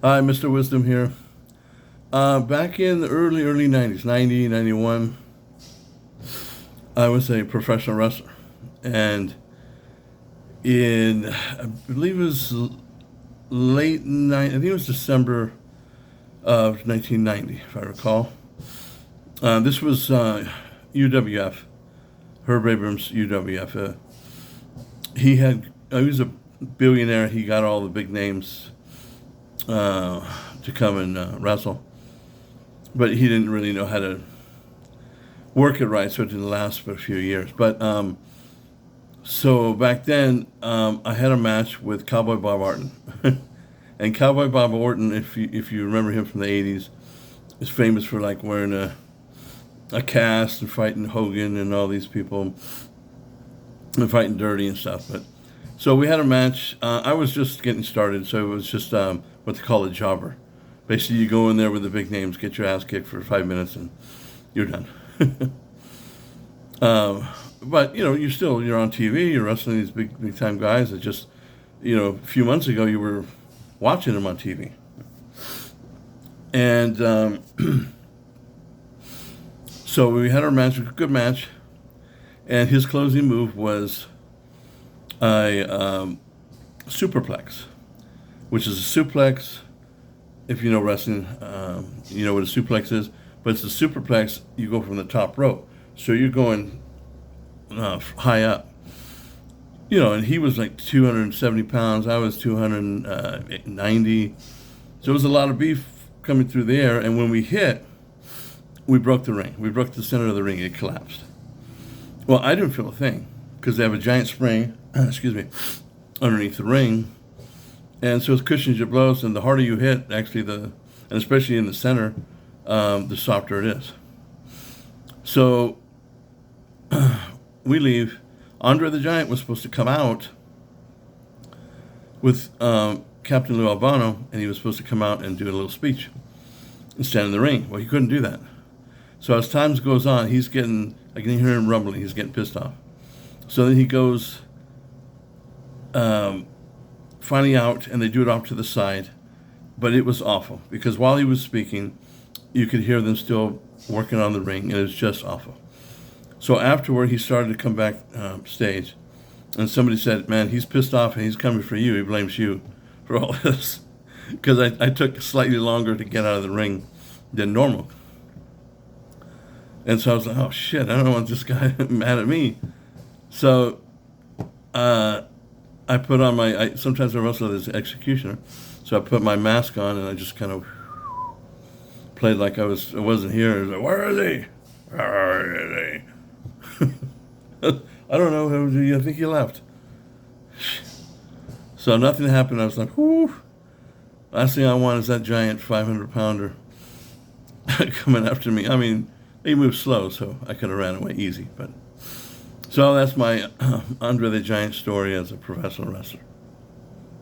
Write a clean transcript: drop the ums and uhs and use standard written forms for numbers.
Hi, Mr. Wisdom here. Back in the early 90s, 90, 91, I was a professional wrestler. And I believe it was I think it was December of 1990, if I recall. This was UWF, Herb Abrams UWF. He was a billionaire. He got all the big names to come and wrestle. But he didn't really know how to work it right, so it didn't last for a few years. But so back then, I had a match with Cowboy Bob Orton. And Cowboy Bob Orton, if you remember him from the 80s, is famous for like wearing a cast and fighting Hogan and all these people and fighting Dirty and stuff. But so we had a match. I was just getting started, so it was just what they call a jobber. Basically, you go in there with the big names, get your ass kicked for 5 minutes, and you're done. But you're on TV. You're wrestling these big time guys that just a few months ago you were watching them on TV. And so we had our match, a good match, and his closing move was a superplex, which is a suplex. If you know wrestling, you know what a suplex is. But it's a superplex. You go from the top rope, so you're going high up. And he was like 270 pounds. I was 290. So it was a lot of beef coming through the air. And when we hit, we broke the ring. We broke the center of the ring. It collapsed. Well, I didn't feel a thing because they have a giant spring, excuse me, underneath the ring. And so it cushions your blows, and the harder you hit, actually, and especially in the center, the softer it is. So we leave. Andre the Giant was supposed to come out with Captain Lou Albano, and he was supposed to come out and do a little speech and stand in the ring. Well, he couldn't do that. So as time goes on, I can hear him rumbling. He's getting pissed off. So then he goes finally out, and they do it off to the side. But it was awful, because while he was speaking, you could hear them still working on the ring, and it was just awful. So afterward, he started to come back stage, and somebody said, "Man, he's pissed off, and he's coming for you. He blames you for all this," because I took slightly longer to get out of the ring than normal. And so I was like, "Oh shit, I don't want this guy mad at me." So I put on sometimes I wrestle as executioner, so I put my mask on, and I just kind of played like I wasn't here. I was like, "Where is he? Where is he?" I don't know. I think he left. So nothing happened. I was like, whew. Last thing I want is that giant 500-pounder coming after me. I mean, he moved slow, so I could have ran away easy. So that's my Andre the Giant story as a professional wrestler.